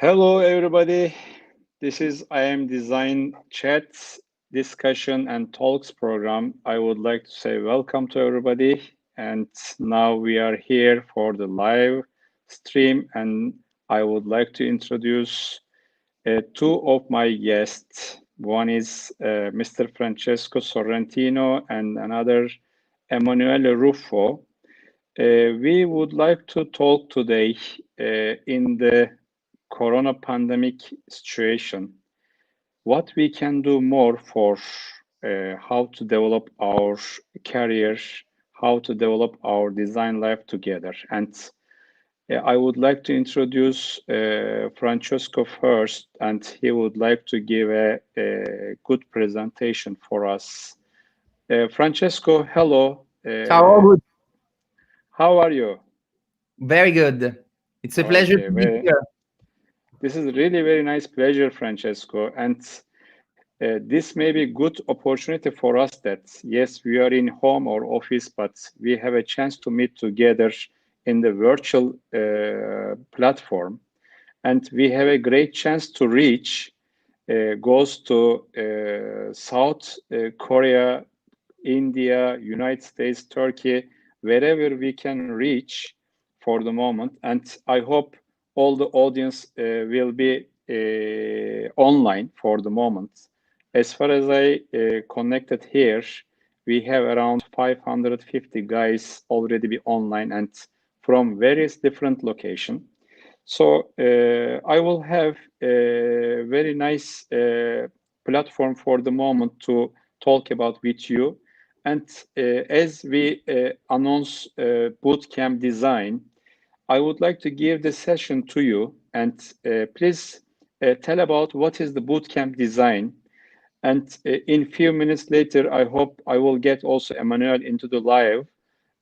Hello, everybody. This is IM Design Chat discussion and talks program. I would like to say welcome to everybody. And now we are here for the live stream. And I would like to introduce two of my guests. One is Mr. Francesco Sorrentino and another Emmanuel Ruffo. We would like to talk today in the Corona pandemic situation, what we can do more for how to develop our career, how to develop our design life together. And I would like to introduce Francesco first, and he would like to give a good presentation for us. Francesco, hello. Ciao, Oğuz. How are you? Very good. It's a pleasure to be here. This is really very nice pleasure, Francesco. And this may be a good opportunity for us that, yes, we are in home or office, but we have a chance to meet together in the virtual platform. And we have a great chance to reach, goes to South Korea, India, United States, Turkey, wherever we can reach for the moment. And I hope all the audience will be online for the moment. As far as I connected here, we have around 550 guys already be online and from various different locations. So I will have a very nice platform for the moment to talk about with you. And as we announce Bootcamp design, I would like to give the session to you, and please tell about what is the Bootcamp design. And in a few minutes later, I hope I will get also Emmanuel into the live,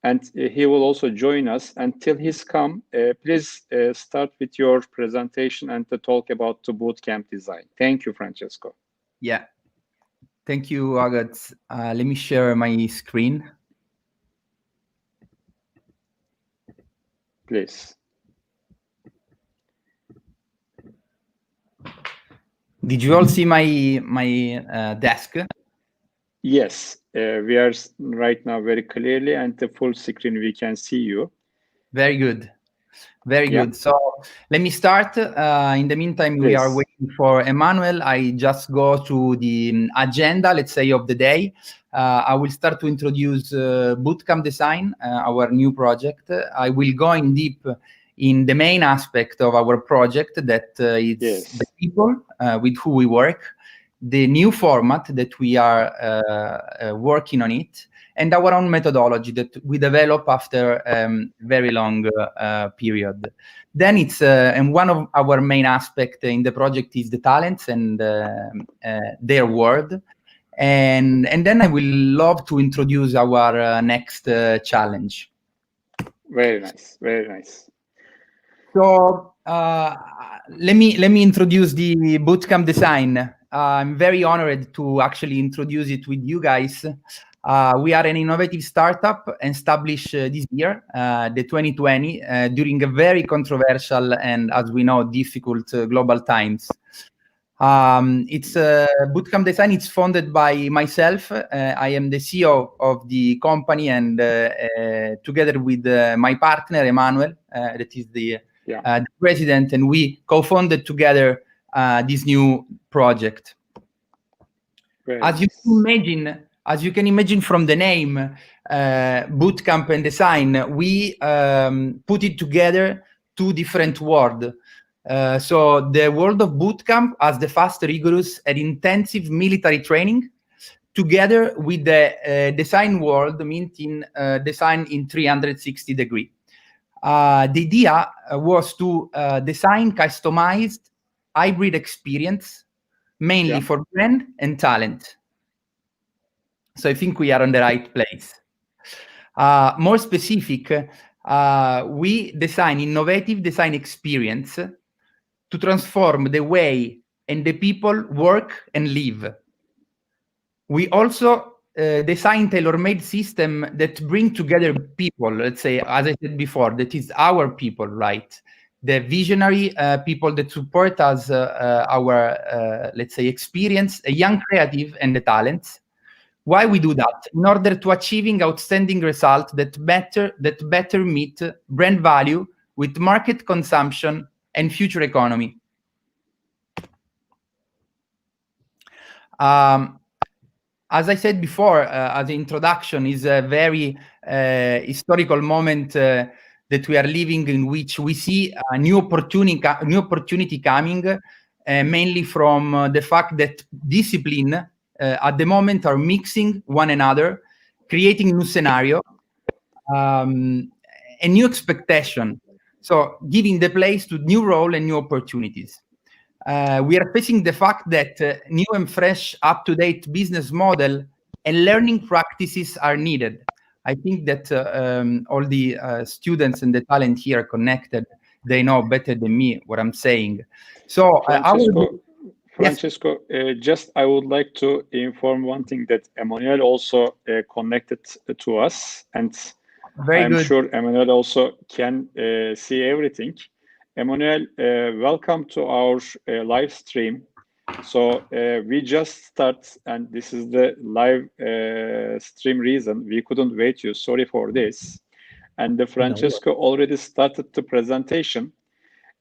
and he will also join us. Until he's come, please start with your presentation and to talk about the Bootcamp design. Thank you, Francesco. Yeah. Thank you, Agat. Let me share my screen. Please. Did you all see my desk? Yes, we are right now very clearly, and the full screen we can see you. Very good. Very good. So let me start. In the meantime, we are waiting for Emmanuel. I just go to the agenda, let's say, of the day. I will start to introduce Bootcamp Design, our new project. I will go in deep in the main aspect of our project, that is the people with who we work, the new format that we are working on it, and our own methodology that we develop after a very long period. Then it's, and one of our main aspects in the project is the talents and their world. And then I will love to introduce our next challenge. Very nice, very nice. So let me introduce the Bootcamp design. I'm very honored to actually introduce it with you guys. We are an innovative startup established this year, the 2020, during a very controversial and, as we know, difficult global times. It's Bootcamp Design. It's funded by myself. I am the CEO of the company, and together with my partner Emmanuel, that is the president, and we co-founded together this new project. As you can imagine from the name, Bootcamp and Design, we put it together two different words. So the world of bootcamp as the fast, rigorous, and intensive military training, together with the design world, meaning design in 360 degrees. The idea was to design customized hybrid experience, mainly for brand and talent. So I think we are on the right place. More specific, we design innovative design experience to transform the way and the people work and live. We also design tailor-made system that bring together people, let's say, as I said before, that is our people, right? The visionary people that support us, our, let's say, experience, a young creative and the talents. Why we do that? In order to achieving outstanding results that better meet brand value with market consumption and future economy. As I said before, as an introduction, is a very historical moment that we are living, in which we see a new opportunity coming, mainly from the fact that discipline at the moment are mixing one another, creating new scenario, a new expectation. So giving the place to new role and new opportunities. We are facing the fact that new and fresh, up-to-date business model and learning practices are needed. I think that all the students and the talent here connected, they know better than me what I'm saying. So Francesco, just I would like to inform one thing, that Emmanuel also connected to us, and I'm sure Emmanuel also can see everything. Emmanuel, welcome to our live stream. So we just start, and this is the live stream reason. We couldn't wait you. Sorry for this. And the Francesco already started the presentation.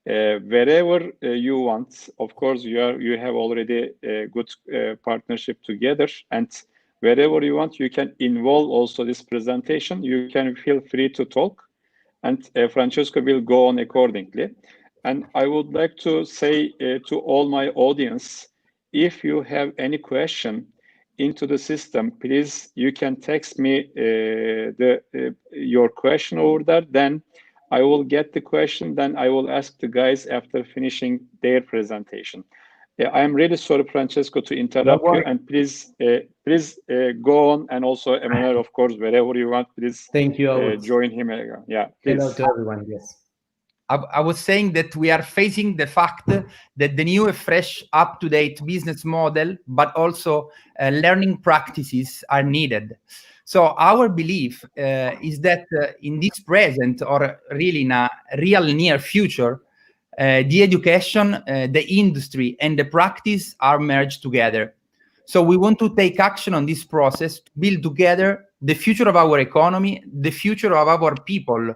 Wherever you want, of course, you have already a good partnership together, and wherever you want, you can involve also this presentation. You can feel free to talk, and Francesco will go on accordingly. And I would like to say to all my audience, if you have any question into the system, please, you can text me your question over there. Then I will get the question. Then I will ask the guys after finishing their presentation. I am really sorry, Francesco, to interrupt you, and please go on. And also, Emmanuel, of course, wherever you want, please join him. Yeah, please. Hello to everyone. Yes. I was saying that we are facing the fact that the new, fresh, up-to-date business model, but also learning practices are needed. So our belief is that in this present, or really in a real near future, the education, the industry, and the practice are merged together. So we want to take action on this process to build together the future of our economy, the future of our people,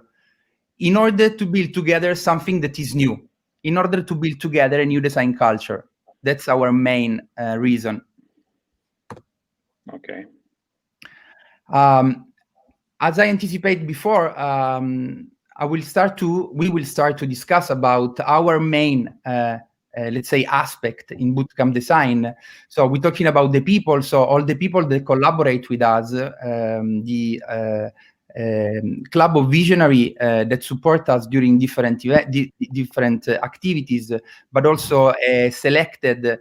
in order to build together something that is new, in order to build together a new design culture. That's our main reason. Okay. As I anticipated before, we will start to discuss about our main, let's say, aspect in Bootcamp Design. So we're talking about the people, so all the people that collaborate with us, the club of visionary that support us during different activities, but also selected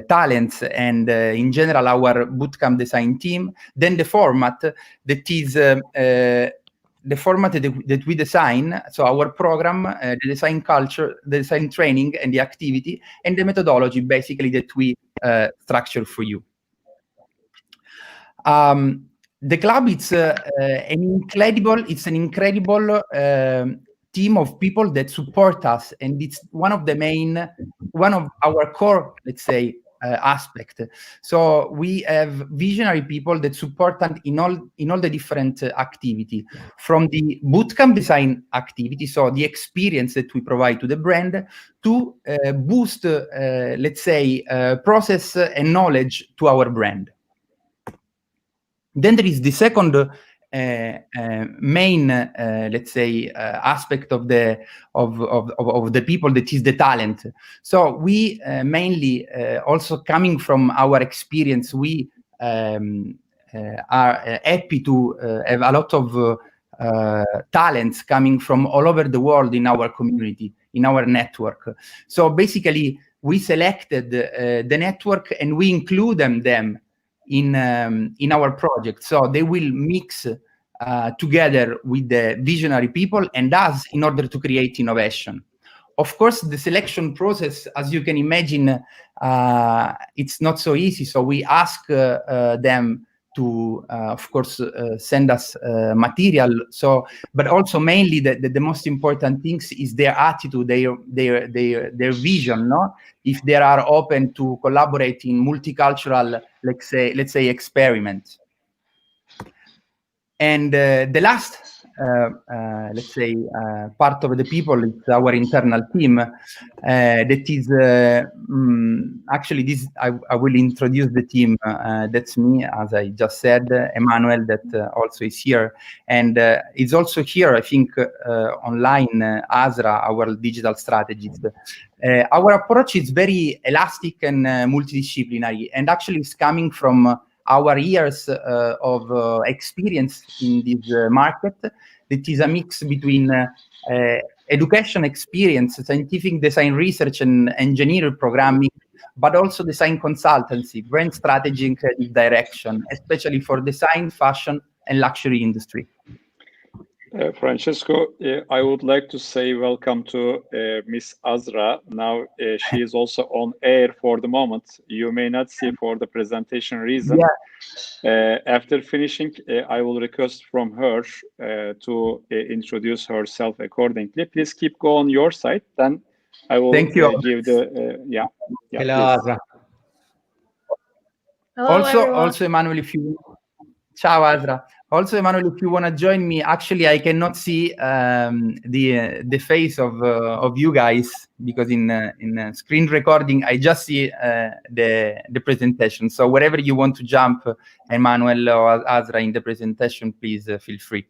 talents, and in general our Bootcamp Design team. Then the format that is the format that we design, so our program, the design culture, the design training, and the activity, and the methodology basically that we structure for you. The club, it's an incredible team of people that support us, and it's one of our core, let's say, aspect. So we have visionary people that support us in all the different activity, from the bootcamp design activity, so the experience that we provide to the brand, to boost, let's say, process and knowledge to our brand. Then there is the second main, let's say, aspect of the people, that is the talent. So we mainly, also coming from our experience, we are happy to have a lot of talents coming from all over the world in our community, in our network. So basically, we selected the network and we include them in our project. So they will mix together with the visionary people and us in order to create innovation. Of course, the selection process, as you can imagine, it's not so easy. So we ask them to, of course, send us material. So, but also mainly the most important things is their attitude, their vision, no? If they are open to collaborate in multicultural, let's say experiments. And the last, let's say, part of the people is our internal team. That is actually this. I will introduce the team. That's me, as I just said. Emmanuel, that also is here, and is also here, I think, online. Azra, our digital strategist. Our approach is very elastic and multidisciplinary, and actually is coming from our years of experience in this market. It is a mix between education experience, scientific design research and engineering programming, but also design consultancy, brand strategy and creative direction, especially for design, fashion, and luxury industry. Francesco, I would like to say welcome to Miss Azra. Now she is also on air for the moment. You may not see for the presentation reason. Yeah. After finishing, I will request from her to introduce herself accordingly. Please keep going on your side. Then I will give the yeah. Hello, Azra. Hello, also Emmanuel, if you. Ciao, Azra. Also, Emmanuel, if you want to join me, actually, I cannot see the face of you guys, because in screen recording, I just see the presentation. So wherever you want to jump, Emmanuel or Azra, in the presentation, please feel free.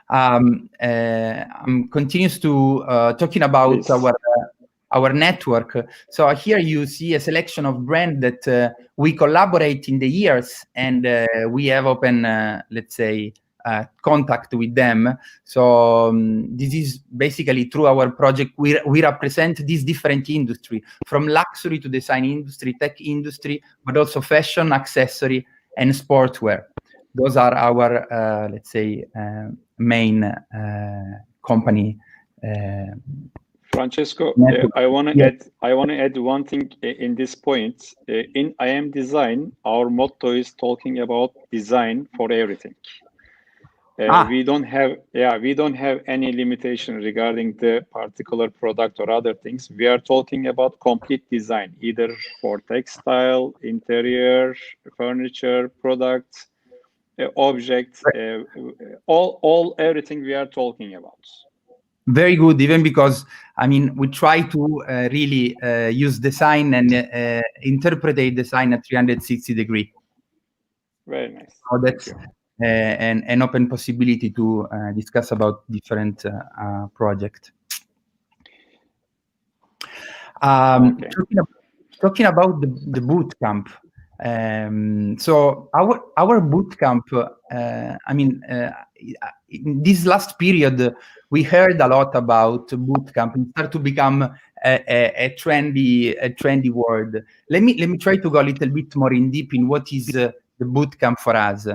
I'm continues to talking about our network. So here you see a selection of brands that we collaborate in the years, and we have open, let's say, contact with them. So this is basically through our project, we represent these different industry, from luxury to design industry, tech industry, but also fashion, accessory, and sportswear. Those are our, let's say, main company. Francesco, I want to add one thing in this point. In I Am Design, our motto is talking about design for everything. We don't have any limitation regarding the particular product or other things. We are talking about complete design, either for textile, interior, furniture, products, objects, everything we are talking about. Very good, even because, I mean, we try to really use design and interpret design at 360 degrees. Very nice. So that's an open possibility to discuss about different projects. Talking about the bootcamp. So our bootcamp, I mean, in this last period, we heard a lot about bootcamp. It started to become a trendy word. Let me try to go a little bit more in deep in what is the bootcamp for us.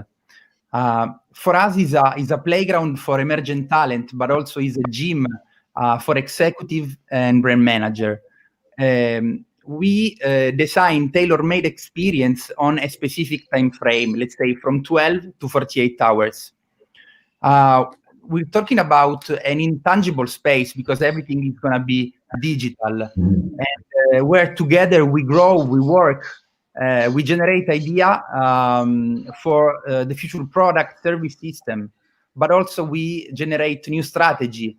For us, is a playground for emergent talent, but also is a gym for executive and brand manager. In we design tailor-made experience on a specific time frame, let's say from 12 to 48 hours. We're talking about an intangible space because everything is going to be digital. And where together we grow, we work, we generate idea for the future product service system, but also we generate new strategy.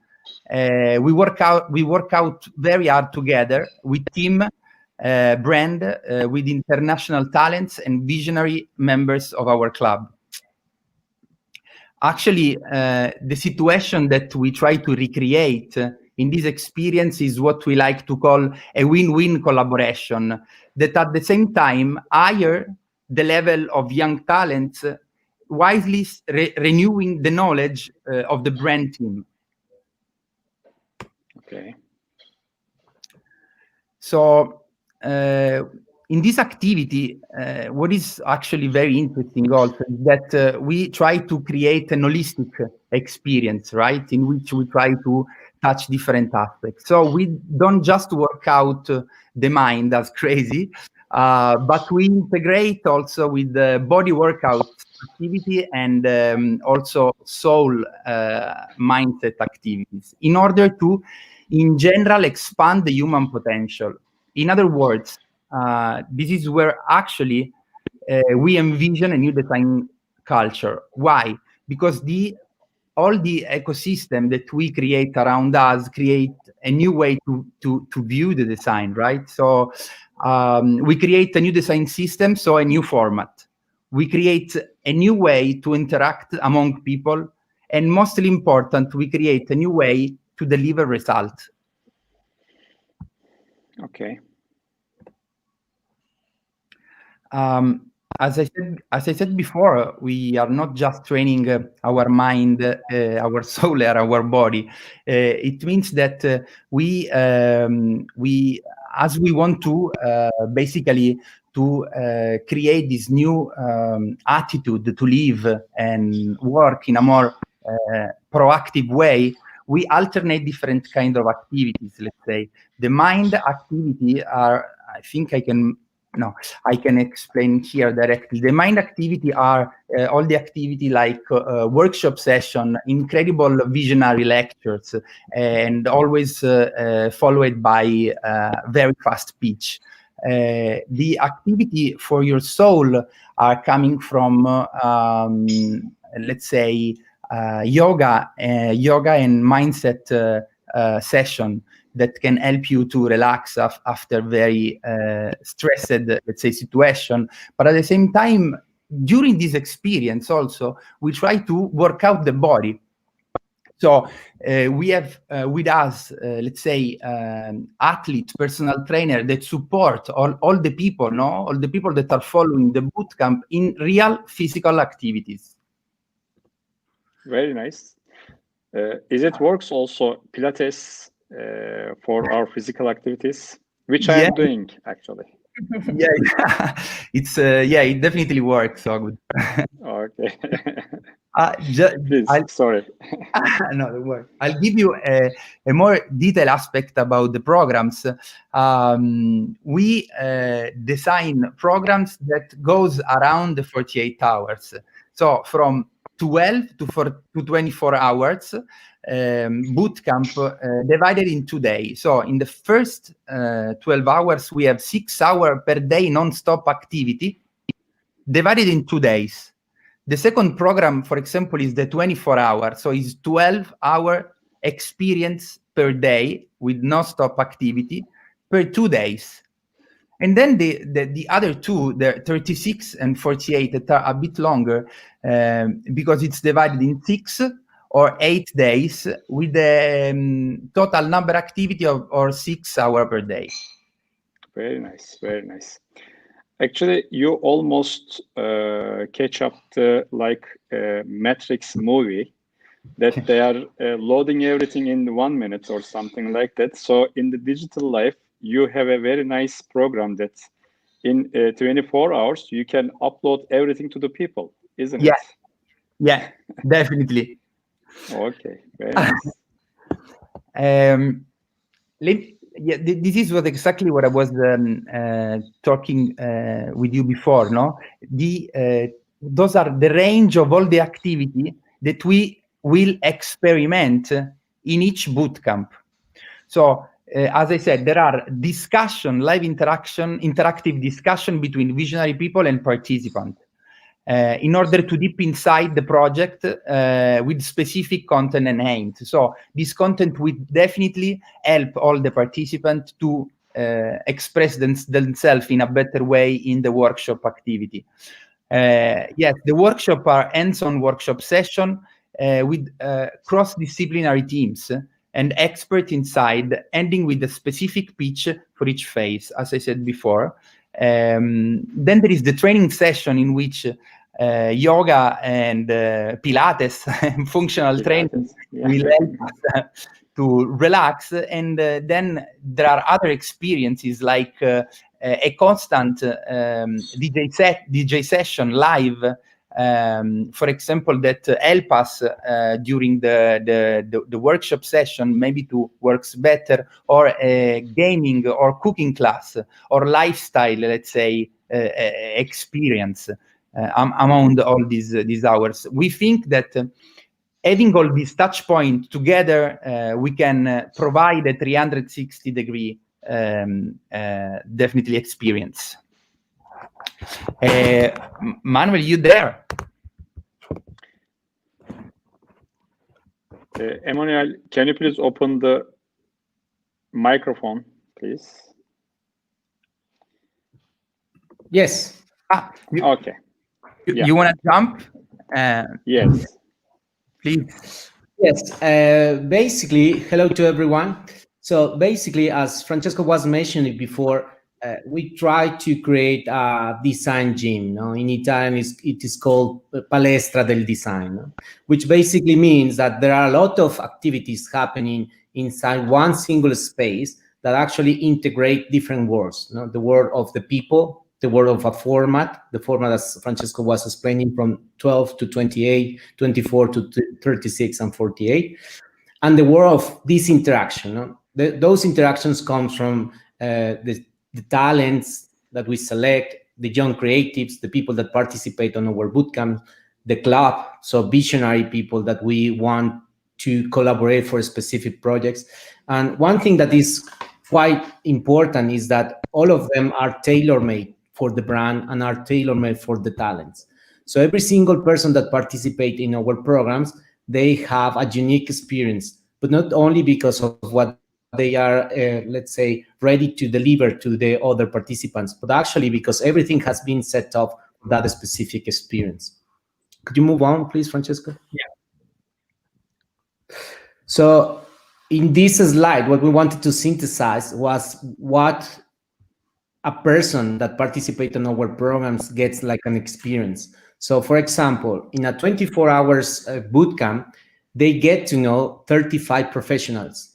We work out very hard together with team, brand, with international talents and visionary members of our club. Actually, the situation that we try to recreate in this experience is what we like to call a win-win collaboration, that at the same time higher the level of young talents, wisely renewing the knowledge of the brand team. Okay. So in this activity, what is actually very interesting also is that we try to create an holistic experience, right? In which we try to touch different aspects. So we don't just work out the mind as crazy, but we integrate also with the body workout activity and also soul mindset activities in order to, in general, expand the human potential. In other words, this is where actually we envision a new design culture. Why? Because all the ecosystem that we create around us create a new way to view the design, right? So we create a new design system, so a new format. We create a new way to interact among people, and mostly important, we create a new way to deliver results. Okay. As I said before, we are not just training our mind, our soul, or our body. It means that we want to basically to create this new attitude to live and work in a more proactive way. We alternate different kind of activities. Let's say the mind activity are. I think I can explain here directly. The mind activity are all the activity like workshop session, incredible visionary lectures, and always followed by very fast pitch. The activity for your soul are coming from, let's say, yoga and mindset session that can help you to relax after very stressed, let's say, situation. But at the same time, during this experience also, we try to work out the body. So we have with us, let's say, athletes, personal trainer that support all the people, all the people that are following the bootcamp in real physical activities. Very nice. Is it works also Pilates for our physical activities, which I am doing actually? Yeah, it's it definitely works. So good. Okay. Please, sorry. No, don't worry. I'll give you a more detailed aspect about the programs. We design programs that goes around the 48 hours. So from 12 to 24 hours, bootcamp divided in 2 days. So in the first 12 hours, we have 6 hours per day non-stop activity divided in 2 days. The second program, for example, is the 24 hour. So it's 12-hour experience per day with non-stop activity per 2 days. And then the other two, the 36 and 48, that are a bit longer because it's divided in 6 or 8 days with the total number activity of 6 hours per day. Very nice, very nice. Actually, you almost catch up the Matrix movie that they are loading everything in 1 minute or something like that. So in the digital life, you have a very nice program that in 24 hours, you can upload everything to the people, isn't it? Yeah, definitely. Okay, very nice. Yeah, this is what exactly what I was talking with you before. No, those are the range of all the activity that we will experiment in each bootcamp. So, as I said, there are discussion, live interaction, interactive discussion between visionary people and participants. In order to deep inside the project with specific content and aims. So this content will definitely help all the participants to express themselves in a better way in the workshop activity. Yes, the workshop are hands-on workshop session with cross-disciplinary teams and expert inside, ending with a specific pitch for each phase, as I said before. Then there is the training session in which yoga and Pilates and functional training will help us to relax. And then there are other experiences like a constant DJ session live, for example, that help us during the workshop session maybe to works better, or a gaming or cooking class or lifestyle, let's say, experience among all these hours. We think that having all these touch points together, we can provide a 360-degree definitely experience. Manuel, you there? Emmanuel, can you please open the microphone, please? Yes. Okay. You want to jump? Yes. Please. Yes. Basically, hello to everyone. So basically, as Francesco was mentioning before, we try to create a design gym. No? In Italian, it is called palestra del design, no? Which basically means that there are a lot of activities happening inside one single space that actually integrate different worlds. No? The world of the people, the world of a format, the format as Francesco was explaining from 12 to 28, 24 to 36 and 48, and the world of this interaction. No? Those interactions come from the talents that we select, the young creatives, the people that participate on our bootcamp, the club, so visionary people that we want to collaborate for specific projects. And one thing that is quite important is that all of them are tailor-made for the brand and are tailor-made for the talents. So every single person that participates in our programs, they have a unique experience, but not only because of what they are, let's say, ready to deliver to the other participants, but actually because everything has been set up for that specific experience. Could you move on, please, Francesco? Yeah. So in this slide, what we wanted to synthesize was what a person that participates in our programs gets like an experience. So for example, in a 24 hours bootcamp, they get to know 35 professionals.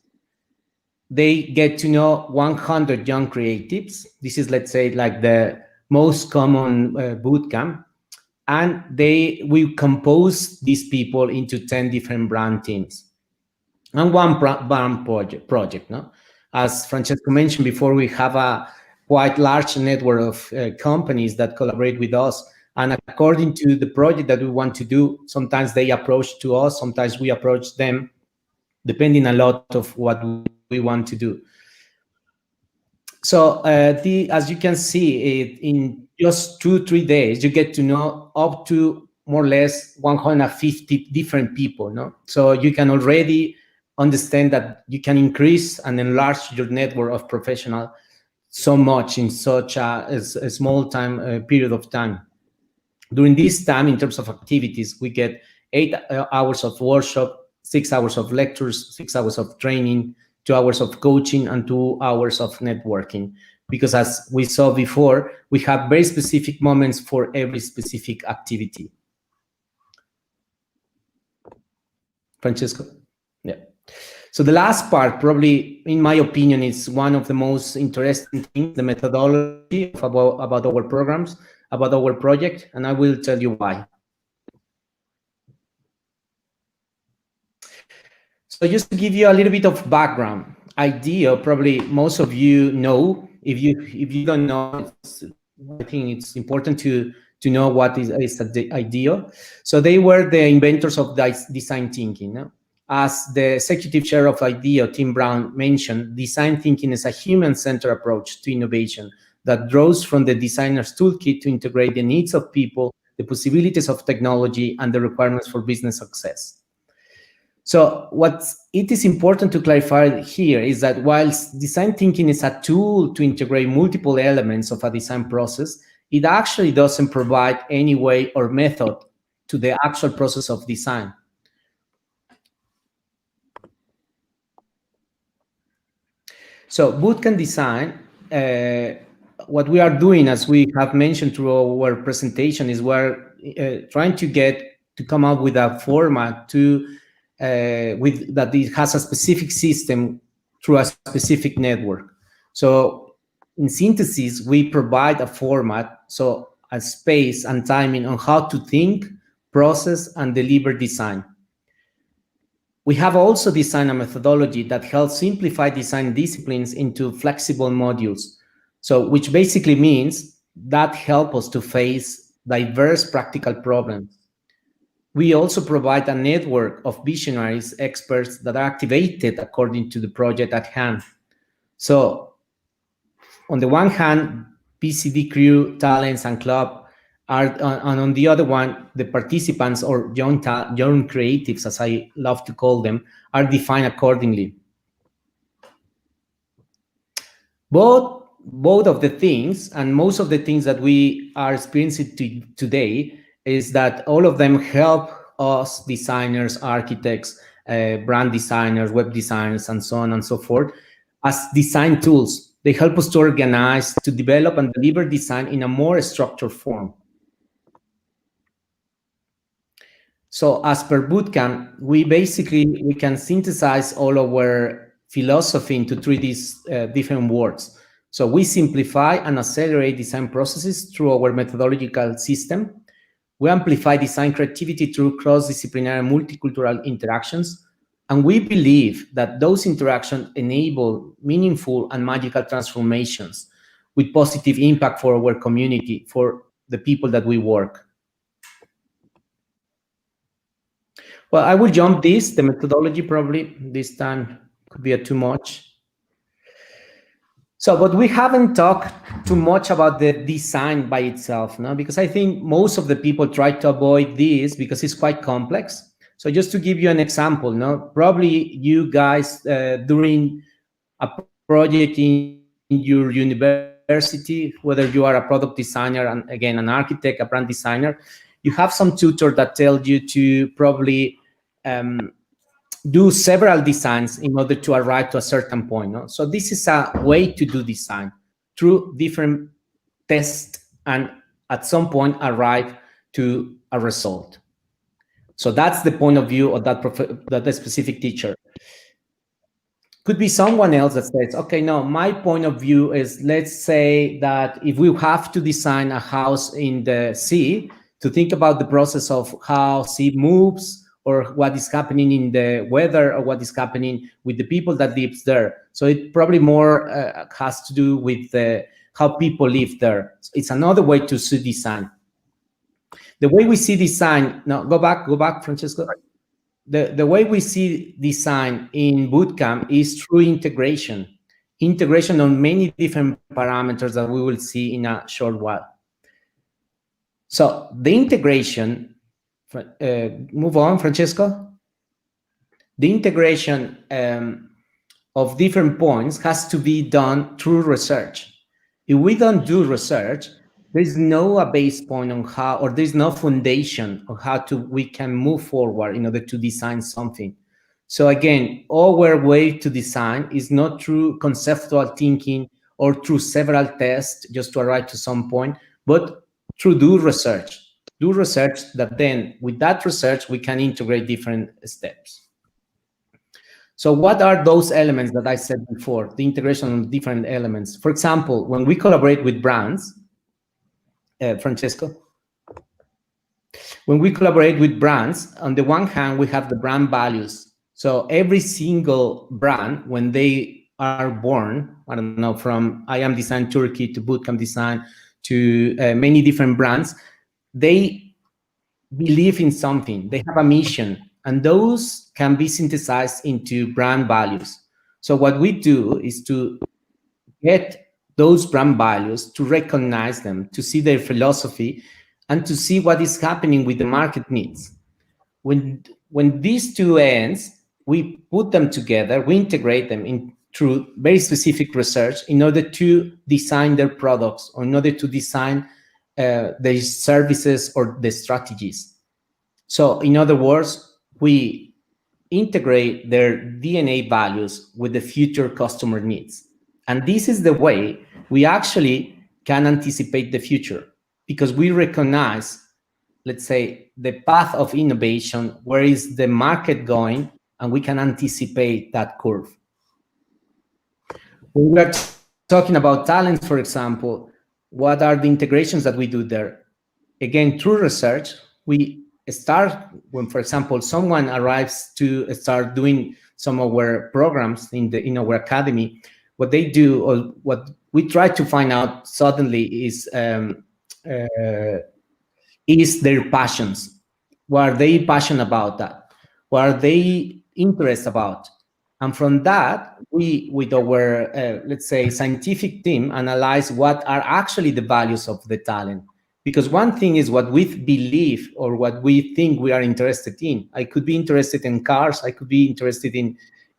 They get to know 100 young creatives. This is, let's say, like the most common bootcamp. And we compose these people into 10 different brand teams and one brand project. No? As Francesco mentioned before, we have a quite large network of companies that collaborate with us. And according to the project that we want to do, sometimes they approach to us, sometimes we approach them, depending a lot of what we want to do. So as you can see, in just 2-3 days, you get to know up to more or less 150 different people. No? So you can already understand that you can increase and enlarge your network of professionals so much in such a small time period of time. During this time, in terms of activities, we get 8 hours of workshop, 6 hours of lectures, 6 hours of training, 2 hours of coaching, and 2 hours of networking. Because as we saw before, we have very specific moments for every specific activity. Francesco? Yeah. So the last part, probably, in my opinion, is one of the most interesting things, the methodology about our programs, about our project, and I will tell you why. So just to give you a little bit of background, idea, probably most of you know. If you don't know, I think it's important to know what is the idea. So they were the inventors of design thinking. No? As the executive chair of IDEO, Tim Brown, mentioned, design thinking is a human-centered approach to innovation that draws from the designer's toolkit to integrate the needs of people, the possibilities of technology, and the requirements for business success. So what it is important to clarify here is that whilst design thinking is a tool to integrate multiple elements of a design process, it actually doesn't provide any way or method to the actual process of design. So bootcamp design, what we are doing, as we have mentioned through our presentation, is we're trying to come up with a format that it has a specific system through a specific network. So in synthesis, we provide a format, so a space and timing on how to think, process, and deliver design. We have also designed a methodology that helps simplify design disciplines into flexible modules. So which basically means that help us to face diverse practical problems. We also provide a network of visionaries, experts that are activated according to the project at hand. So on the one hand, PCD crew, talents, and club are, and on the other one, the participants or young creatives, as I love to call them, are defined accordingly. Both of the things, and most of the things that we are experiencing today, is that all of them help us designers, architects, brand designers, web designers, and so on and so forth, as design tools. They help us to organize, to develop and deliver design in a more structured form. So as per Bootcamp, we can synthesize all our philosophy into three different words. So we simplify and accelerate design processes through our methodological system. We amplify design creativity through cross-disciplinary and multicultural interactions. And we believe that those interactions enable meaningful and magical transformations with positive impact for our community, for the people that we work. Well, I will jump the methodology probably this time could be too much. So, but we haven't talked too much about the design by itself, no? Because I think most of the people try to avoid this because it's quite complex. So just to give you an example, no? Probably you guys during a project in your university, whether you are a product designer and again an architect, a brand designer, you have some tutor that tell you to probably do several designs in order to arrive to a certain point. No? So this is a way to do design through different tests and at some point arrive to a result. So that's the point of view of that specific teacher. Could be someone else that says, okay, no, my point of view is, let's say that if we have to design a house in the sea, to think about the process of how sea moves, or what is happening in the weather, or what is happening with the people that live there. So it probably more has to do with how people live there. So it's another way to see design. The way we see design, now go back, Francesco. The way we see design in Bootcamp is through integration on many different parameters that we will see in a short while. So the integration, move on, Francesco. The integration of different points has to be done through research. If we don't do research, there's no base point on how, or there's no foundation on how we can move forward in order to design something. So again, our way to design is not through conceptual thinking or through several tests just to arrive to some point, but through do research that then with that research, we can integrate different steps. So what are those elements that I said before, the integration of different elements? For example, when we collaborate with brands, Francesco, when we collaborate with brands, on the one hand, we have the brand values. So every single brand, when they are born, I don't know, from I Am Design Turkey to Bootcamp Design to many different brands, they believe in something, they have a mission, and those can be synthesized into brand values. So what we do is to get those brand values, to recognize them, to see their philosophy, and to see what is happening with the market needs. When these two ends, we put them together, we integrate them in through very specific research in order to design their products, or in order to design their services or the strategies. So in other words, we integrate their DNA values with the future customer needs. And this is the way we actually can anticipate the future, because we recognize, let's say, the path of innovation, where is the market going, and we can anticipate that curve. When we are talking about talents, for example, what are the integrations that we do there? Again, through research, we start when, for example, someone arrives to start doing some of our programs in our academy. What they do, or what we try to find out suddenly, is their passions. What are they passionate about? That what are they interested about? And from that, we, with our let's say scientific team, analyze what are actually the values of the talent. Because one thing is what we believe or what we think we are interested in. I could be interested in cars, I could be interested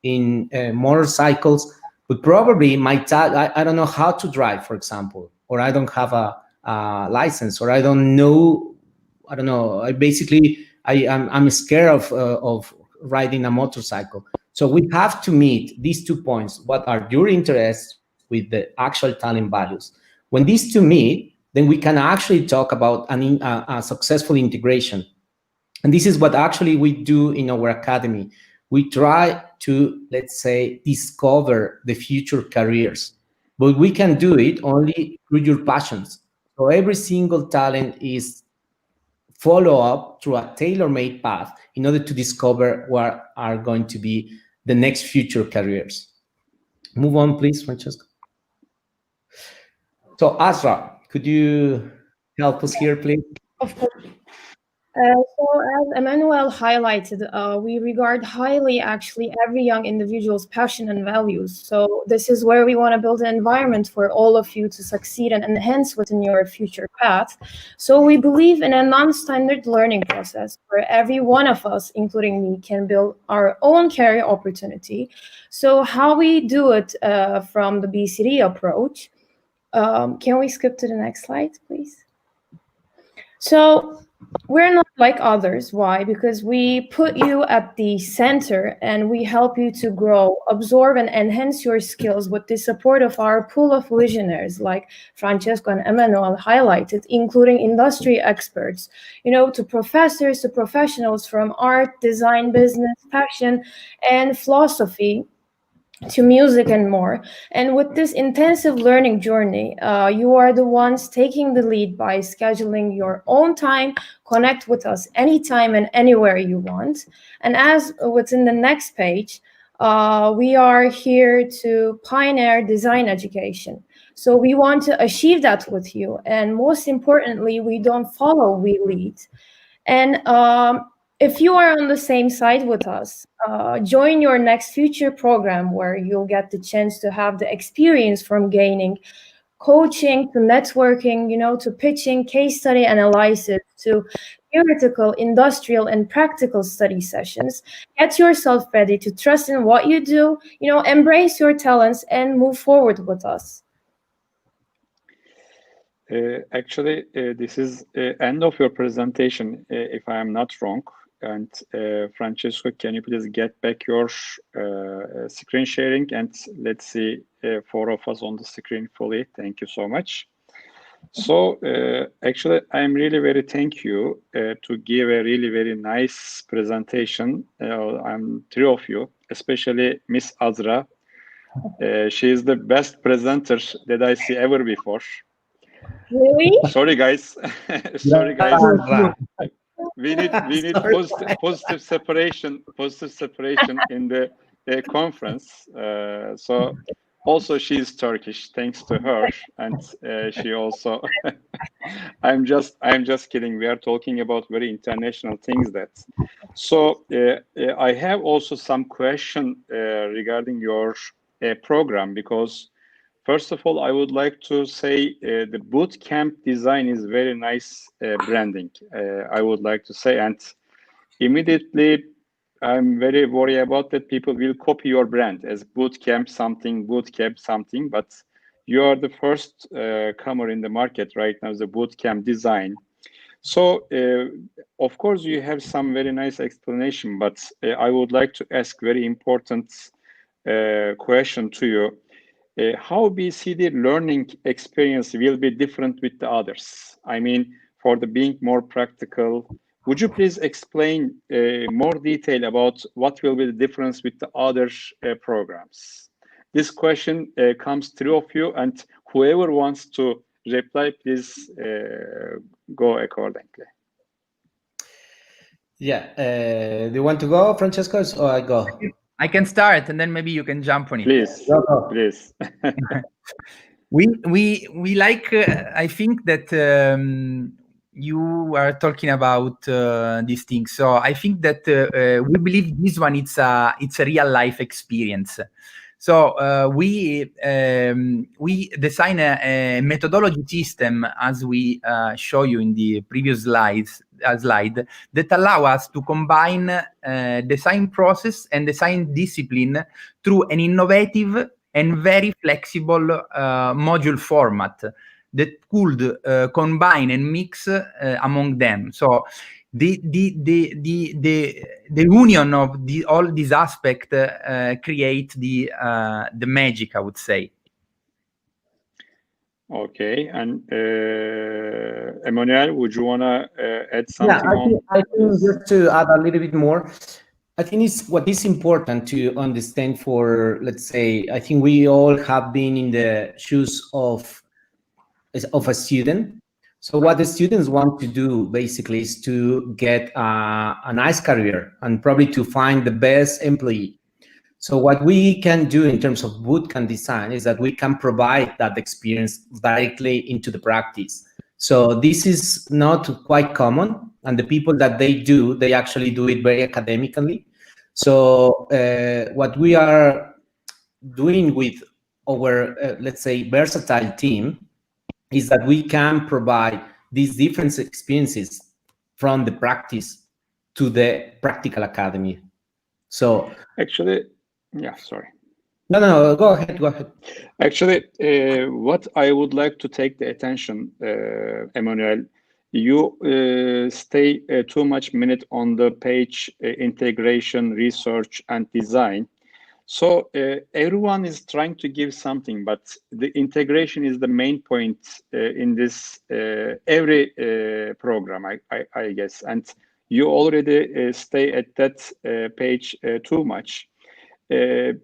in motorcycles, but probably I don't know how to drive, for example, or I don't have a license, or I don't know. I'm scared of riding a motorcycle. So we have to meet these 2 points. What are your interests with the actual talent values? When these two meet, then we can actually talk about a successful integration. And this is what actually we do in our academy. We try to, let's say, discover the future careers, but we can do it only through your passions. So every single talent is follow up through a tailor-made path in order to discover what are going to be the next future careers. Move on, please, Francesco. So Azra, could you help us here, please? Of course. So as Emmanuel highlighted, we regard highly actually every young individual's passion and values. So this is where we want to build an environment for all of you to succeed and enhance within your future path. So we believe in a non-standard learning process where every one of us, including me, can build our own career opportunity. So how we do it from the BCD approach. Can we skip to the next slide, please? So we're not like others. Why? Because we put you at the center and we help you to grow, absorb, and enhance your skills with the support of our pool of visionaries like Francesco and Emmanuel highlighted, including industry experts, to professors, to professionals from art, design, business, fashion, and philosophy, to music and more. And with this intensive learning journey, you are the ones taking the lead by scheduling your own time. Connect with us anytime and anywhere you want. And as within the next page, we are here to pioneer design education. So we want to achieve that with you. And most importantly, we don't follow, we lead. And if you are on the same side with us, join your next future program where you'll get the chance to have the experience from gaining coaching to networking, to pitching, case study analysis, to theoretical, industrial, and practical study sessions. Get yourself ready to trust in what you do, embrace your talents and move forward with us. Actually, this is end of your presentation, if I am not wrong. And Francesco, can you please get back your screen sharing, and let's see 4 of us on the screen fully. Thank you so much. So actually, I'm really very thank you to give a really very nice presentation. I'm 3 of you, especially Miss Azra. She is the best presenter that I see ever before. Really? Sorry, guys. Sorry, guys. We need positive separation in the conference. So also she's Turkish, thanks to her, and she also. I'm just kidding. We are talking about very international things. So I have also some question regarding your program, because first of all, I would like to say the bootcamp design is very nice branding. I would like to say, and immediately I'm very worried about that people will copy your brand as bootcamp something, but you are the first comer in the market right now, the bootcamp design. So of course you have some very nice explanation, but I would like to ask very important question to you. How BCD learning experience will be different with the others? I mean, for the being more practical, would you please explain more detail about what will be the difference with the other programs? This question comes through of you, and whoever wants to reply, please go accordingly. Yeah, do you want to go, Francesco, or I go? I can start, and then maybe you can jump on it. Please, please. we like. I think that you are talking about these things. So I think that we believe this one it's a real life experience. So we design a methodology system, as we show you in the previous slide, that allow us to combine design process and design discipline through an innovative and very flexible module format that could combine and mix among them. So the union of all these aspects create the magic, I would say. Okay, and Emmanuel, would you want to add something? Yeah, I think just to add a little bit more, I think what is important to understand for, let's say, I think we all have been in the shoes of a student. So what the students want to do basically is to get a nice career and probably to find the best employee. So what we can do in terms of bootcamp design is that we can provide that experience directly into the practice. So this is not quite common, and the people that they actually do it very academically. So what we are doing with our, let's say, versatile team is that we can provide these different experiences from the practice to the practical academy. So actually, yeah, sorry. No, go ahead. Actually, what I would like to take the attention, Emmanuel, you stay too much minute on the page integration, research, and design. So everyone is trying to give something, but the integration is the main point in this every program, I guess. And you already stay at that page too much.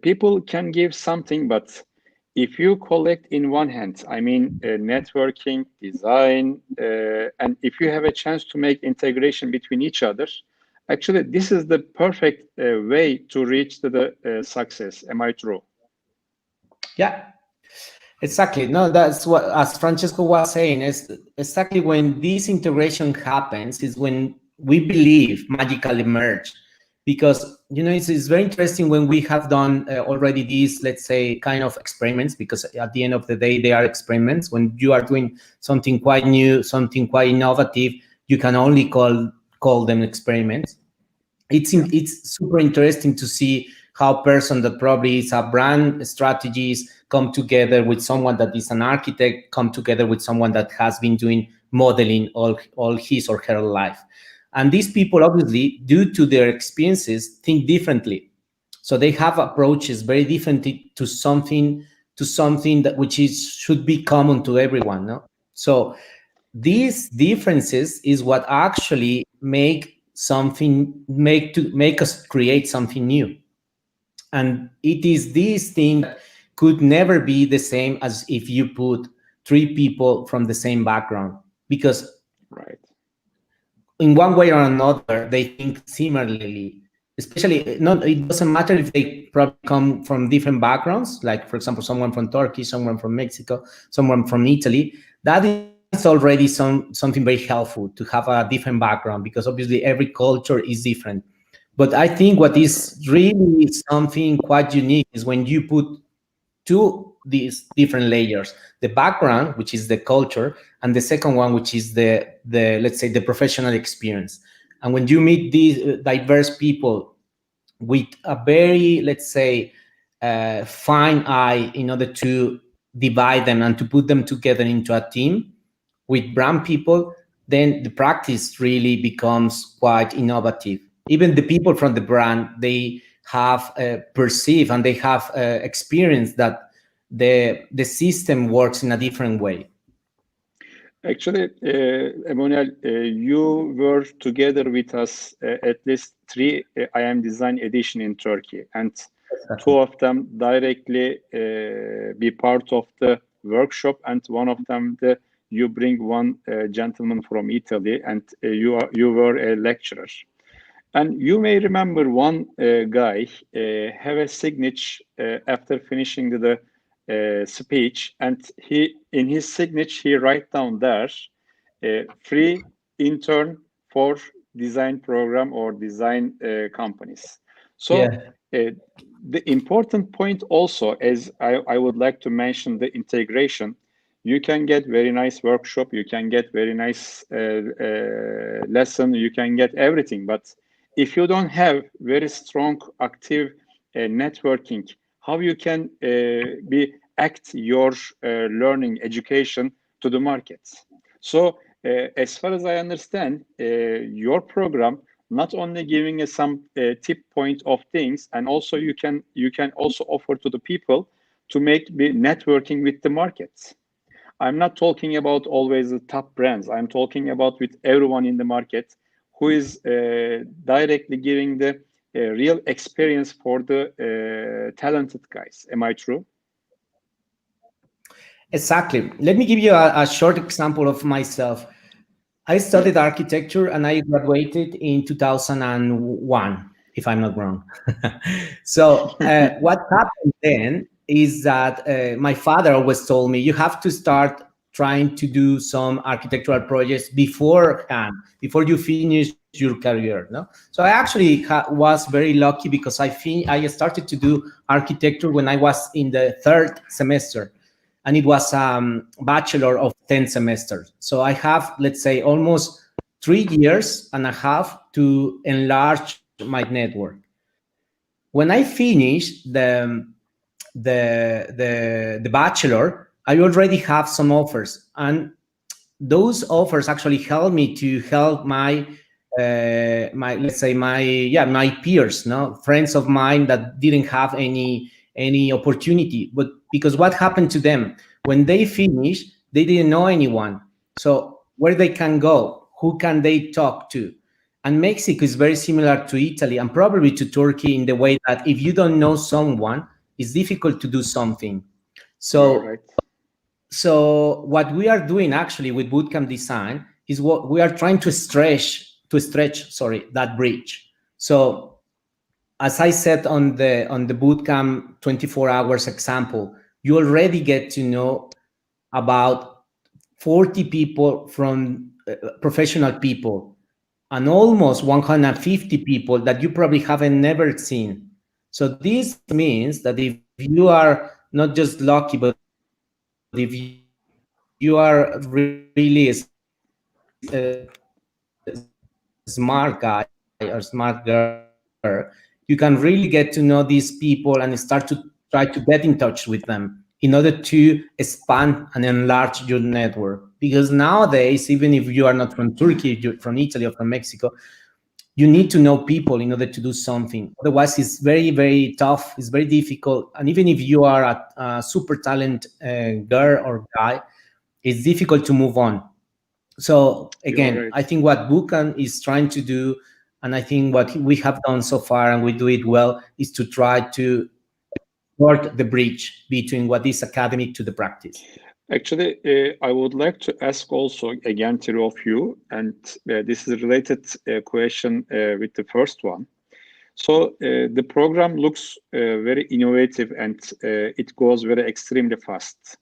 People can give something, but if you collect in one hand, I mean, networking, design, and if you have a chance to make integration between each other, actually, this is the perfect way to reach to the success. Am I true? Yeah, exactly. No, that's what, as Francesco was saying, is exactly when this integration happens is when we believe magical emerge. Because, you know, it's very interesting when we have done already these, let's say, kind of experiments, because at the end of the day, they are experiments. When you are doing something quite new, something quite innovative, you can only call them experiments. It's super interesting to see how a person that probably is a brand strategist come together with someone that is an architect, come together with someone that has been doing modeling all his or her life. And these people, obviously, due to their experiences, think differently. So they have approaches very differently to something that which should be common to everyone. No? So these differences is what actually make us create something new. And it is this thing that could never be the same as if you put 3 people from the same background, because right, in one way or another, they think similarly. especially it doesn't matter if they probably come from different backgrounds, like for example, someone from Turkey, someone from Mexico, someone from Italy. That is already something very helpful to have a different background, because obviously every culture is different. But I think what is really something quite unique is when you put two these different layers: the background, which is the culture, and the second one, which is the let's say the professional experience. And when you meet these diverse people with a very, let's say, fine eye in order to divide them and to put them together into a team with brand people, then the practice really becomes quite innovative. Even the people from the brand, they have perceived and they have experienced that the system works in a different way. Actually, Emmanuel, you were together with us at least 3 I Am Design edition in Turkey, and Exactly. 2 of them directly be part of the workshop, and one of them you bring one gentleman from Italy, and you were a lecturer. And you may remember one guy have a signature after finishing the speech, and he in his signature he write down there free intern for design program or design companies. So the important point also, as I would like to mention, the integration. You can get very nice workshop, you can get very nice lesson, you can get everything, but if you don't have very strong active networking, how you can be act your learning education to the markets? So as far as I understand, your program not only giving us some tip point of things, and also you can also offer to the people to make the networking with the markets. I'm not talking about always the top brands. I'm talking about with everyone in the market who is directly giving the real experience for the talented guys. Am I true? Exactly. Let me give you a short example of myself. I studied architecture and I graduated in 2001, if I'm not wrong. So what happened then is that my father always told me, you have to start trying to do some architectural projects beforehand, before you finish your career. No? So I actually was very lucky, because I started to do architecture when I was in the 3rd semester. And it was bachelor of 10 semesters. So I have, let's say, almost 3 years and a half to enlarge my network. When I finished the bachelor, I already have some offers, and those offers actually helped me to help my let's say my peers, no, friends of mine that didn't have any opportunity. But because what happened to them when they finished, they didn't know anyone. So where they can go, who can they talk to? And Mexico is very similar to Italy and probably to Turkey in the way that if you don't know someone, it's difficult to do something. So right. So what we are doing actually with Bootcamp Design is what we are trying to stretch that bridge. So as I said on the Bootcamp 24 hours example, you already get to know about 40 people from professional people, and almost 150 people that you probably haven't never seen. So this means that if you are not just lucky, but if you are really smart guy or smart girl, you can really get to know these people and start to try to get in touch with them in order to expand and enlarge your network. Because nowadays, even if you are not from Turkey, you're from Italy or from Mexico, you need to know people in order to do something. Otherwise, it's very, very tough. It's very difficult. And even if you are a super talented girl or guy, it's difficult to move on. So again, Right. I think what Bootcamp is trying to do, and I think what we have done so far, and we do it well, is to try to sort the bridge between what is academic to the practice. Actually, I would like to ask also again to of you, and this is a related question with the first one. So the program looks very innovative, and it goes very extremely fast.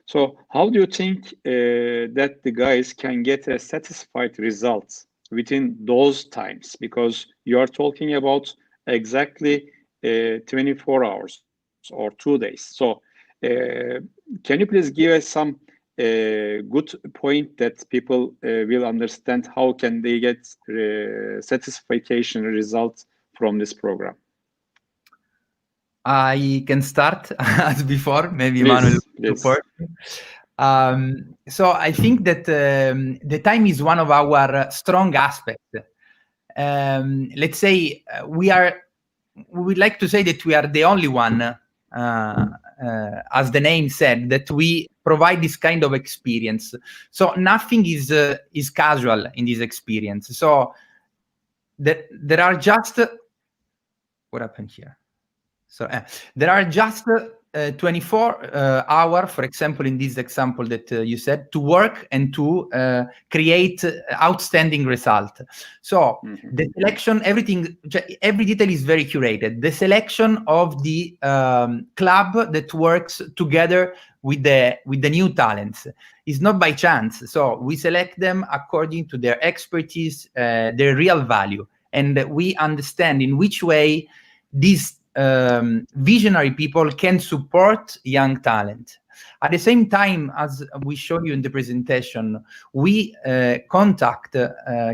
So how do you think that the guys can get a satisfied result within those times? Because you are talking about exactly 24 hours or 2 days. So can you please give us some good point that people will understand how can they get satisfaction results from this program? I can start as before, maybe Please, Emmanuel please. support. So I think that the time is one of our strong aspects. Let's say we would like to say that we are the only one, as the name said, that we provide this kind of experience. So nothing is casual in this experience. So there are just what happened here. So there are just 24 hours, for example, in this example that you said, to work and to create outstanding result. So the selection, every detail is very curated. The selection of the club that works together with the new talents is not by chance. So we select them according to their expertise, their real value, and we understand in which way these visionary people can support young talent. At the same time, as we show you in the presentation, we contact,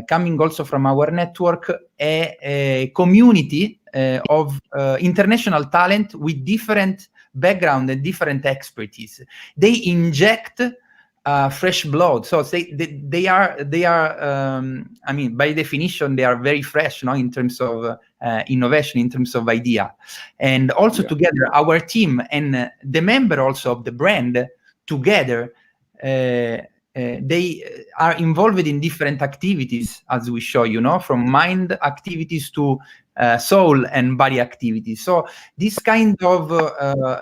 coming also from our network, a community of international talent with different background and different expertise. They inject fresh blood, so they are I mean, by definition, they are very fresh, no, in terms of innovation, in terms of idea. And also together, our team and the member also of the brand together, they are involved in different activities, as we show you, no, from mind activities to soul and body activities. So this kind of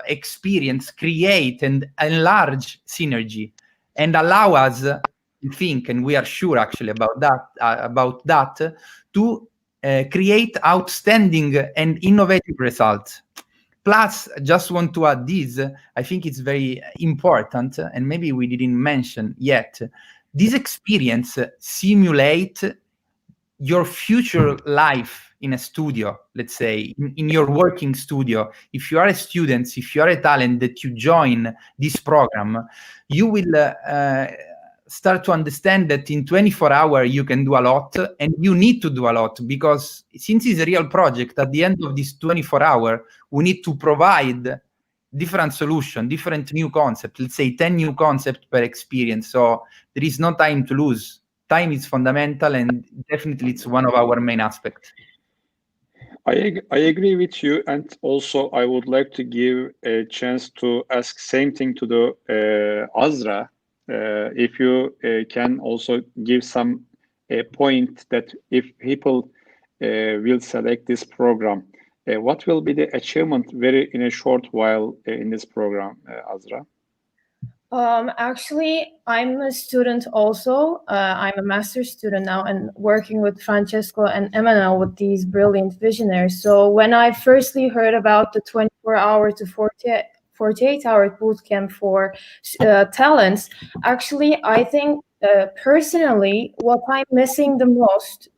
experience create and enlarge synergy and allow us to think, and we are sure actually about that, to create outstanding and innovative results. Plus, just want to add this, I think it's very important, and maybe we didn't mention yet, this experience simulate your future life in a studio, let's say, in your working studio. If you are a student, if you are a talent that you join this program, you will start to understand that in 24 hours you can do a lot, and you need to do a lot, because since it's a real project, at the end of this 24 hours, we need to provide different solution, different new concept, let's say 10 new concepts per experience. So there is no time to lose. Time is fundamental, and definitely it's one of our main aspects. I agree with you, and also I would like to give a chance to ask same thing to the Azra. If you can also give some point that if people will select this program, what will be the achievement in a short while in this program, Azra? Actually, I'm a student also. I'm a master's student now and working with Francesco and Emmanuel with these brilliant visionaries. So when I firstly heard about the 24-hour to 48-hour bootcamp for talents, actually, I think personally, what I'm missing the most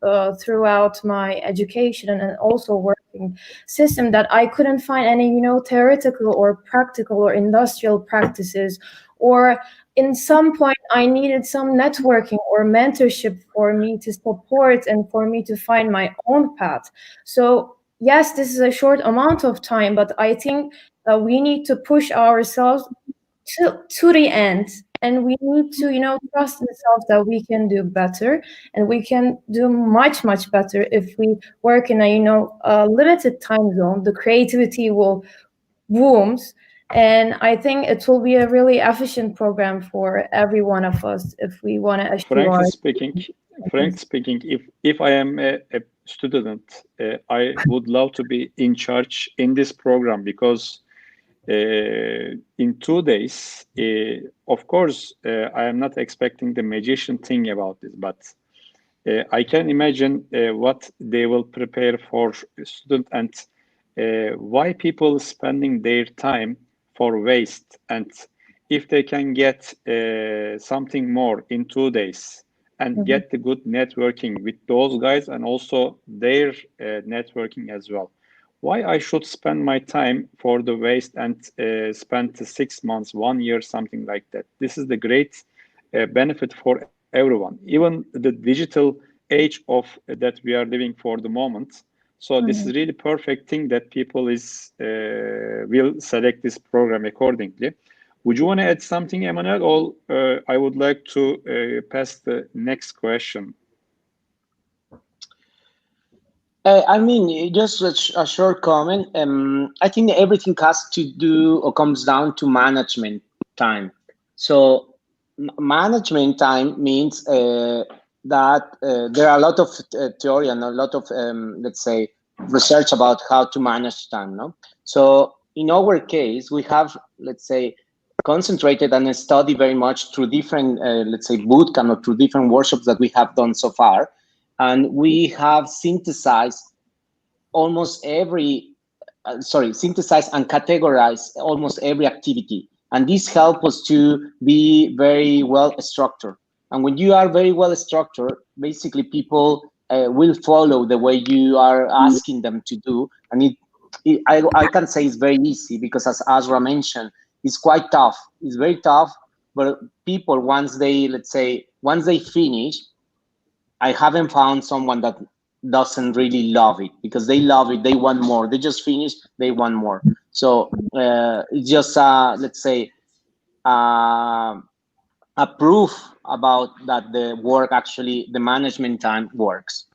throughout my education and also working system, that I couldn't find any, theoretical or practical or industrial practices, or in some point I needed some networking or mentorship for me to support and for me to find my own path. So yes, this is a short amount of time, but I think we need to push ourselves to the end, and we need to trust in ourselves that we can do better, and we can do much better if we work in a limited time zone. The creativity will booms, and I think it will be a really efficient program for every one of us if we want to achieve. Frankly speaking, if I am a student, I would love to be in charge in this program, because in 2 days, of course, I am not expecting the magician thing about this, but I can imagine what they will prepare for student and why people spending their time for waste, and if they can get something more in 2 days and get the good networking with those guys and also their networking as well. Why I should spend my time for the waste and spend 6 months, 1 year, something like that? This is the great benefit for everyone, even the digital age of that we are living for the moment. So this is really perfect thing that people is will select this program accordingly. Would you want to add something, Emmanuel, or I would like to pass the next question? I mean, just a short comment. I think everything has to do or comes down to management time. So management time means that there are a lot of theory and a lot of, let's say, research about how to manage time. No? So in our case, we have, let's say, concentrated and studied very much through different, let's say, bootcamp or through different workshops that we have done so far. And we have synthesized almost every, synthesized and categorized almost every activity. And this helps us to be very well structured. And when you are very well structured, basically people will follow the way you are asking them to do. And I can say it's very easy because, as Azra mentioned, it's quite tough. It's very tough, but people, once they, let's say, once they finish, I haven't found someone that doesn't really love it, because they love it. They want more. They just finished. They want more. So it's just, let's say, a proof about that the work actually, the management time works.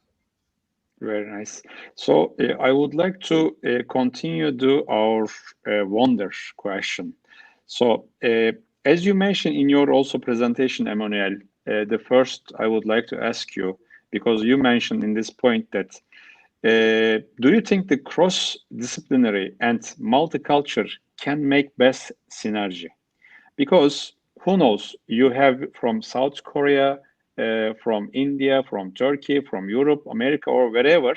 Very nice. So I would like to continue our wonder question. So as you mentioned in your also presentation, Emmanuel, the first I would like to ask you, because you mentioned in this point that do you think the cross-disciplinary and multicultural can make best synergy? Because who knows, you have from South Korea, from India, from Turkey, from Europe, America, or wherever,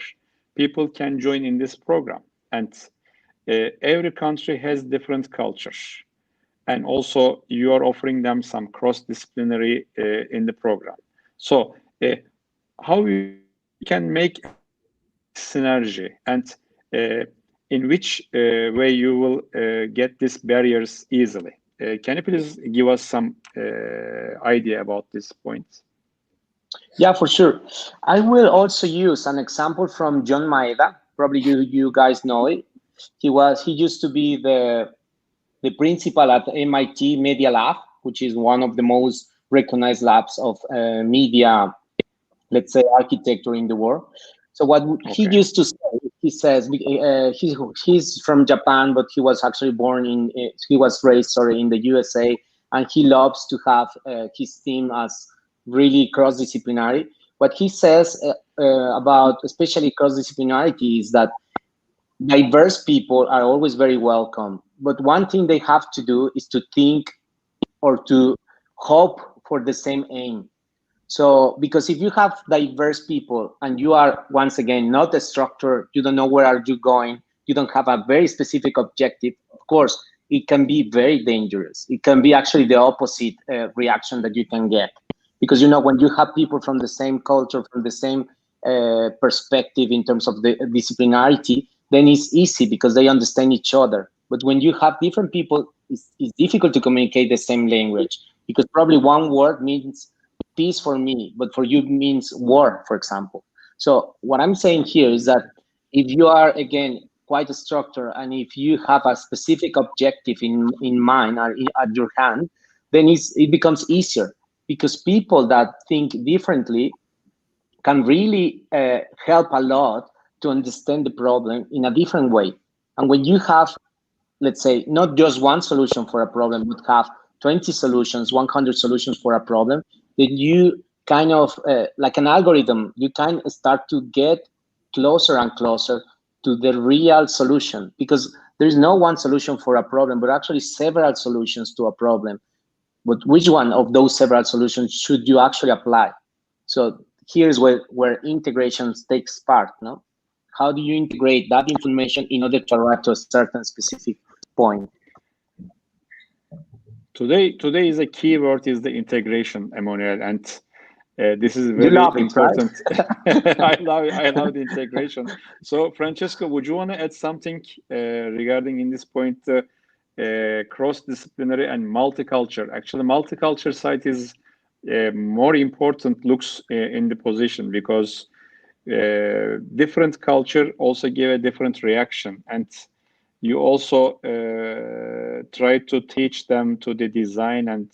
people can join in this program. And every country has different cultures. And also you are offering them some cross-disciplinary in the program. So how we can make synergy, and in which way you will get these barriers easily? Can you please give us some idea about this point? Yeah, for sure. I will also use an example from John Maeda. Probably you guys know it. He used to be the principal at MIT Media Lab, which is one of the most recognized labs of media, let's say, architecture in the world. So what he used to say, he says, he's from Japan, but he was actually he was raised, in the USA, and he loves to have his team as really cross-disciplinary. What he says about especially cross-disciplinarity is that diverse people are always very welcome. But one thing they have to do is to think or to hope for the same aim. So, because if you have diverse people and you are, once again, not a structure, you don't know where are you going, you don't have a very specific objective, of course, it can be very dangerous. It can be actually the opposite reaction that you can get. Because, when you have people from the same culture, from the same perspective in terms of the disciplinarity, then it's easy because they understand each other. But when you have different people, it's difficult to communicate the same language, because probably one word means peace for me, but for you means war, for example. So what I'm saying here is that if you are, again, quite a structure, and if you have a specific objective in mind or at your hand, then it becomes easier, because people that think differently can really help a lot to understand the problem in a different way. And when you have, let's say, not just one solution for a problem, but have 20 solutions, 100 solutions for a problem, then you kind of, like an algorithm, you can start to get closer and closer to the real solution, because there is no one solution for a problem, but actually several solutions to a problem. But which one of those several solutions should you actually apply? So here's where integrations takes part. No, how do you integrate that information in order to arrive to a certain specific point? Today is a key word is the integration, Emmanuel, and this is very important. Right? I love the integration. So, Francesco, would you want to add something regarding in this point, cross-disciplinary and multicultural? Actually, multicultural side is more important looks in the position, because different culture also give a different reaction, and you also try to teach them to the design and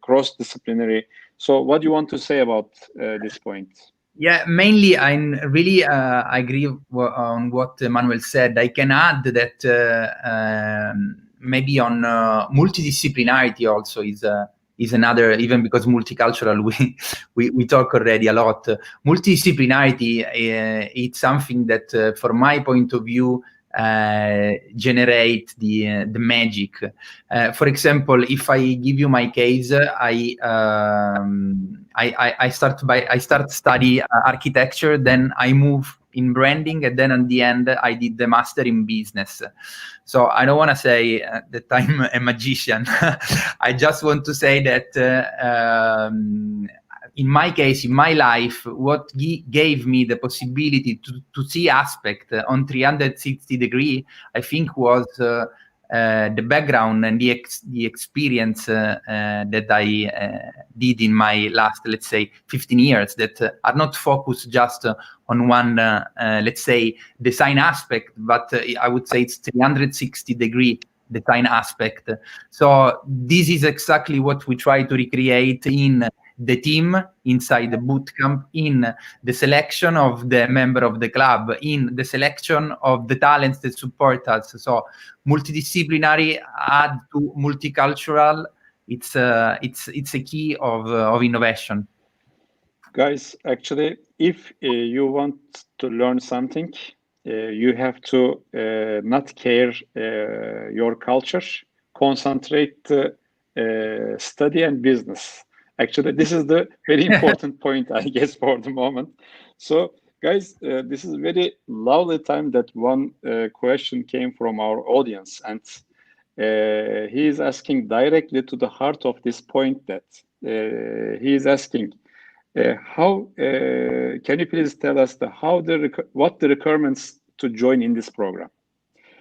cross-disciplinary. So what do you want to say about this point? Yeah, mainly I really agree on what Emmanuel said. I can add that maybe on multidisciplinarity also is another, even because multicultural, we talk already a lot. Multidisciplinarity, it's something that, from my point of view, generate the magic. For example, if I give you my case, I start study architecture, then I move in branding, and then at the end I did the master in business. So I don't want to say that I'm a magician. I just want to say that in my case, in my life, what gave me the possibility to see aspect on 360 degree, I think was the background and the experience that I did in my last, let's say, 15 years, that are not focused just on one, let's say, design aspect, but I would say it's 360 degree design aspect. So this is exactly what we try to recreate in the team, inside the bootcamp, in the selection of the member of the club, in the selection of the talents that support us. So multidisciplinary add to multicultural, it's a key of innovation. Guys, actually, if you want to learn something, you have to not care your culture, concentrate study and business. Actually, this is the very important point, I guess, for the moment. So, guys, this is very lovely time that one question came from our audience, and he is asking directly to the heart of this point, that he is asking, how can you please tell us what the requirements to join in this program?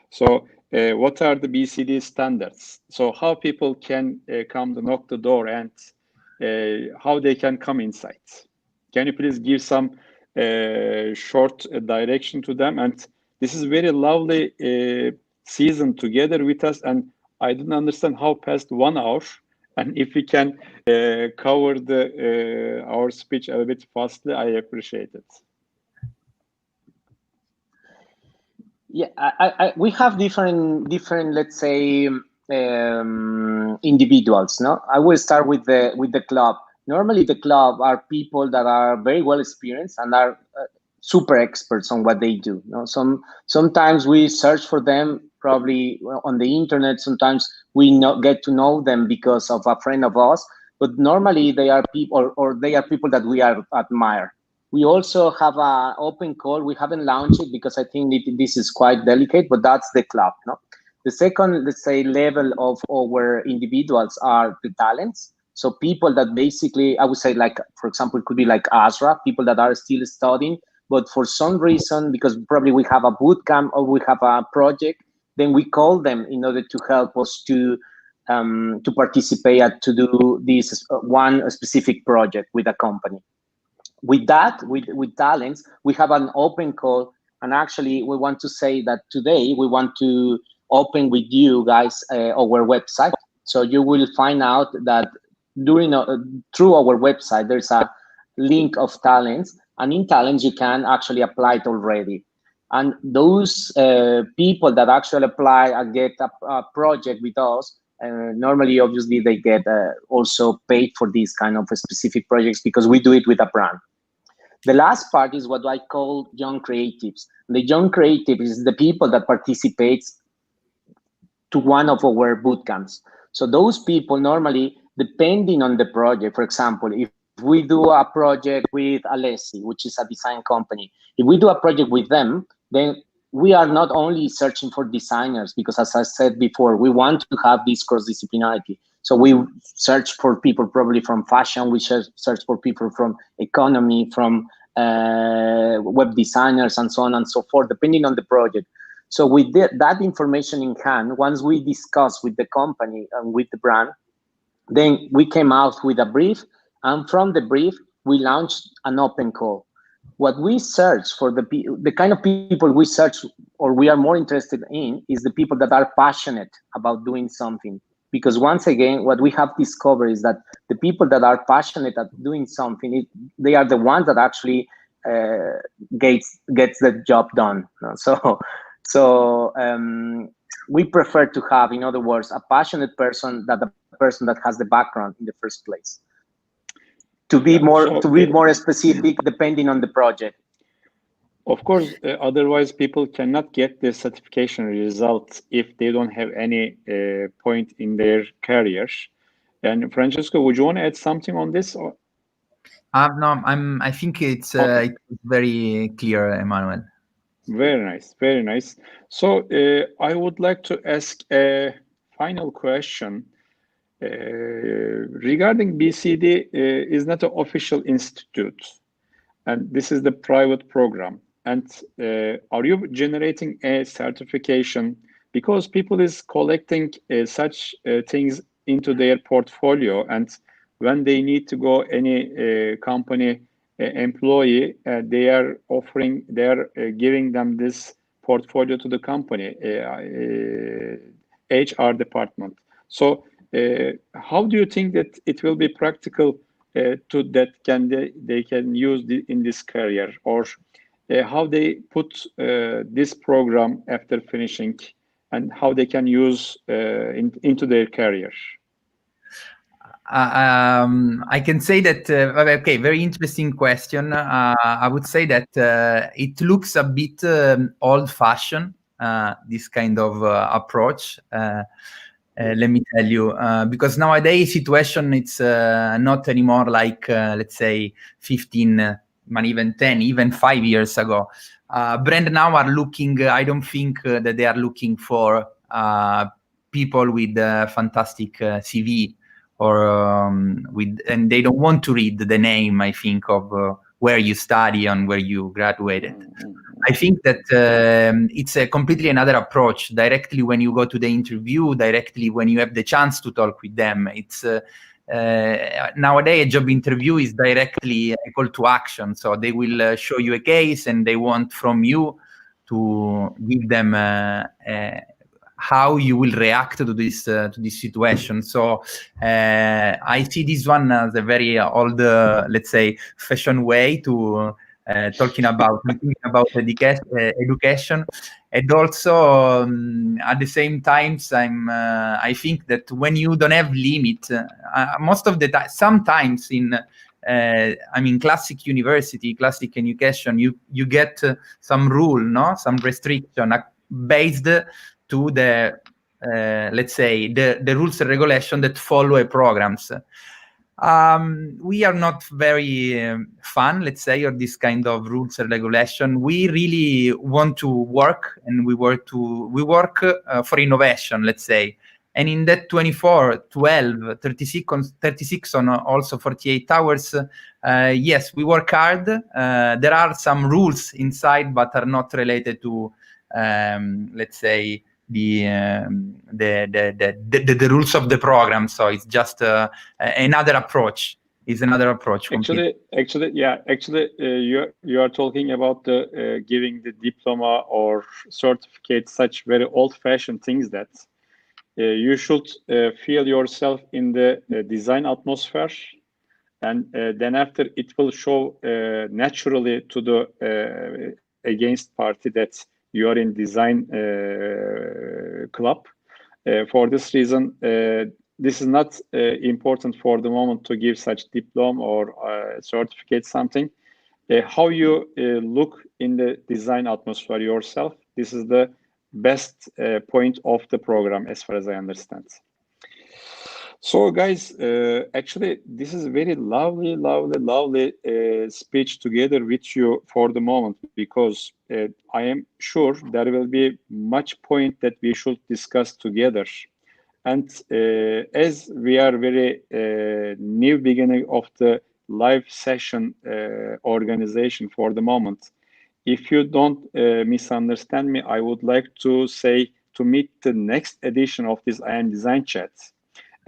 So what are the BCD standards? So how people can come to knock the door, and how they can come inside? Can you please give some short direction to them? And this is very lovely season together with us, and I didn't understand how past 1 hour. And if we can cover our speech a bit fastly, I appreciate it. Yeah, we have different, let's say, individuals. No, I will start with the club. Normally, the club are people that are very well experienced and are super experts on what they do. No, sometimes we search for them probably on the internet. Sometimes we get to know them because of a friend of us. But normally, they are people, or they are people that we admire. We also have an open call. We haven't launched it because I think this is quite delicate, but that's the club. No, the second, let's say, level of our individuals are the talents. So people that basically, I would say, like, for example, it could be like Azra, people that are still studying, but for some reason, because probably we have a bootcamp or we have a project, then we call them in order to help us to participate and to do this one specific project with a company. With that, with talents, we have an open call, and actually we want to say that today we want to open with you guys our website. So you will find out that through our website there's a link of talents, and in talents you can actually apply it already. And those people that actually apply and get a project with us, normally, obviously, they get also paid for these kind of specific projects because we do it with a brand. The last part is what I call young creatives. The young creative is the people that participates to one of our bootcamps. So those people normally, depending on the project, for example, if we do a project with Alessi, which is a design company, if we do a project with them, then we are not only searching for designers, because as I said before, we want to have this cross-disciplinarity. So we search for people probably from fashion, we search for people from economy, from web designers, and so on and so forth, depending on the project. So with that information in hand, once we discuss with the company and with the brand, then we came out with a brief, and from the brief, we launched an open call. What we search for, the kind of people we search or we are more interested in, is the people that are passionate about doing something. Because once again, what we have discovered is that the people that are passionate at doing something, they are the ones that actually gets the job done. So we prefer to have, in other words, a passionate person, the person that has the background in the first place. To be more specific, depending on the project. Of course, otherwise people cannot get the certification results if they don't have any point in their careers. And Francesco, would you want to add something on this? Or? No, I think it's very clear, Emmanuel. Very nice, very nice. So I would like to ask a final question. Regarding BCD is not an official institute, and this is the private program. And are you generating a certification, because people is collecting such things into their portfolio, and when they need to go any company employee, they are giving them this portfolio to the company HR department. So how do you think that it will be practical they can use in this career, or how they put this program after finishing, and how they can use into their career? I can say that, okay, very interesting question. I would say that it looks a bit old-fashioned, this kind of approach. Let me tell you, because nowadays situation, it's not anymore like, let's say 15, even 10, even 5 years ago. Brands now are looking, I don't think that they are looking for people with fantastic CV, or and they don't want to read the name, I think, of where you study and where you graduated. I think that it's a completely another approach. Directly when you go to the interview, directly when you have the chance to talk with them, it's nowadays a job interview is directly a call to action. So they will show you a case, and they want from you to give them how you will react to this situation. So I see this one as a very old, let's say, fashion way to talking about education, and also at the same time, I think that when you don't have limit, most of the time, sometimes in classic university, classic education, you get some rule, some restriction based to the let's say the rules and regulation that follow a programs. We are not very fan, let's say, of this kind of rules and regulation. We really want to work, and we work for innovation, let's say. And in that 24, 12, 36 on also 48 hours, yes, we work hard. There are some rules inside, but are not related to, let's say, the rules of the program. So it's just another approach. Is another approach. Actually, you are talking about the giving the diploma or certificate, such very old-fashioned things that you should feel yourself in the design atmosphere, and then after it will show naturally to the against party that you are in design club. For this reason, this is not important for the moment to give such diploma or certificate something. How you look in the design atmosphere yourself, this is the best point of the program, as far as I understand. So guys, actually, this is a very lovely speech together with you for the moment, because I am sure there will be much point that we should discuss together. And as we are very new beginning of the live session organization for the moment, if you don't misunderstand me, I would like to say to meet the next edition of this I Am Design Chat.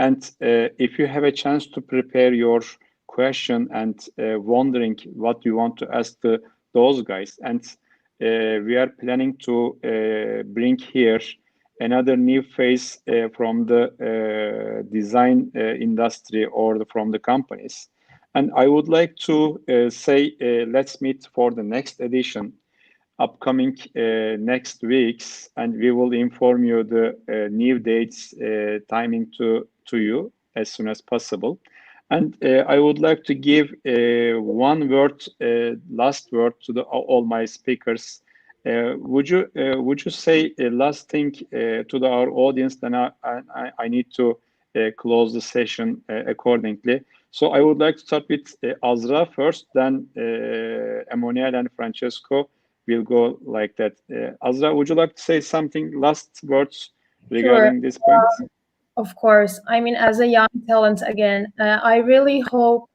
And if you have a chance to prepare your question and wondering what you want to ask those guys, and we are planning to bring here another new face from the design industry or from the companies. And I would like to say, let's meet for the next edition, upcoming next weeks, and we will inform you the new dates, timing to you as soon as possible. And I would like to give one word, last word to all my speakers. Would you say a last thing to our audience? Then I need to close the session accordingly. So I would like to start with Azra first, then Emmanuel and Francesco will go like that. Azra, would you like to say something, last words regarding this point? Of course. I mean, as a young talent, again, I really hope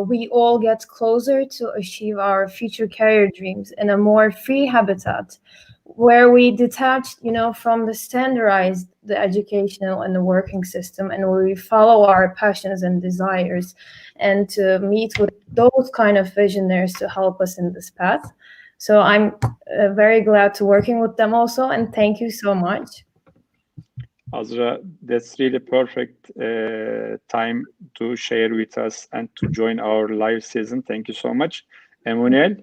we all get closer to achieve our future career dreams in a more free habitat, where we detach, from the standardized, the educational and the working system, and where we follow our passions and desires, and to meet with those kind of visionaries to help us in this path. So I'm very glad to working with them also, and thank you so much. Azra, that's really perfect time to share with us and to join our live season. Thank you so much. Emmanuel?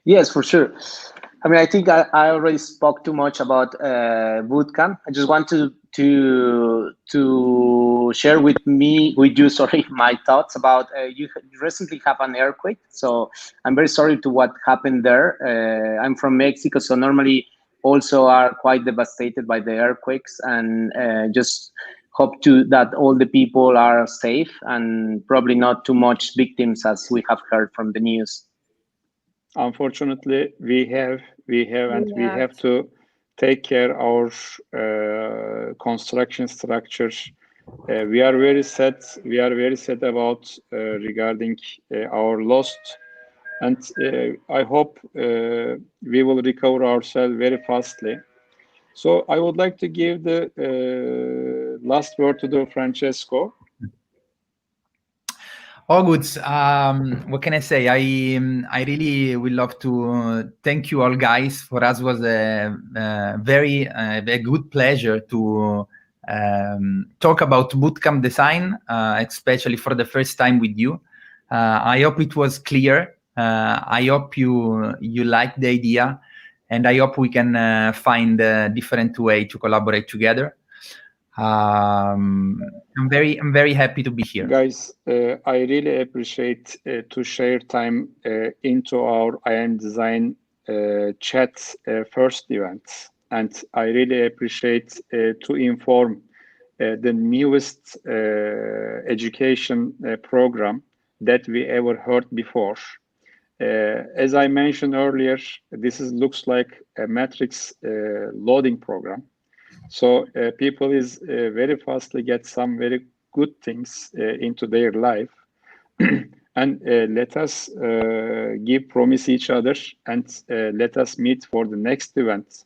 Yes, for sure. I mean, I think I already spoke too much about Bootcamp. I just want to share with you, my thoughts about you recently have an earthquake. So I'm very sorry to what happened there. I'm from Mexico, so normally also are quite devastated by the earthquakes, and just hope that all the people are safe and probably not too much victims as we have heard from the news. Unfortunately, we have to take care our construction structures. We are very sad. We are very sad about regarding our lost. And I hope we will recover ourselves very fastly. So I would like to give the last word to Francesco. Oh, good. What can I say? I really would love to thank you all, guys. For us, was a very good pleasure to talk about bootcamp design, especially for the first time with you. I hope it was clear. I hope you like the idea, and I hope we can find a different way to collaborate together. I'm very happy to be here, guys. I really appreciate to share time into our I Am Design chat first event, and I really appreciate to inform the newest education program that we ever heard before. As I mentioned earlier, this looks like a matrix loading program. So people is very fastly get some very good things into their life. And let us give promise each other, and let us meet for the next event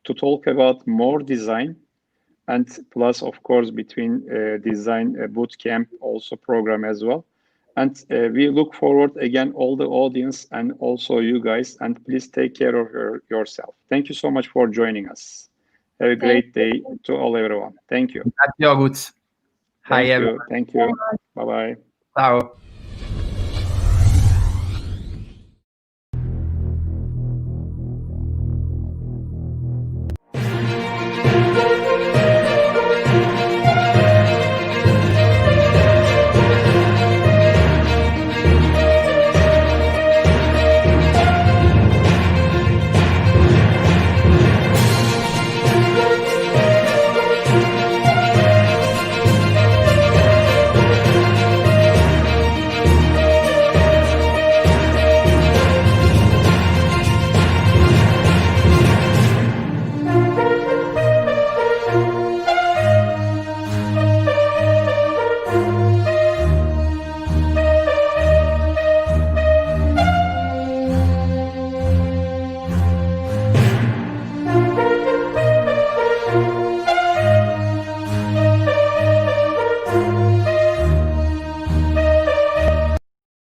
to talk about more design, and plus, of course, between design bootcamp also program as well. And we look forward again, all the audience and also you guys, and please take care of yourself. Thank you so much for joining us. Have a great day to all everyone. Thank you. August. Hi, everyone. Thank you. Bye-bye. Ciao.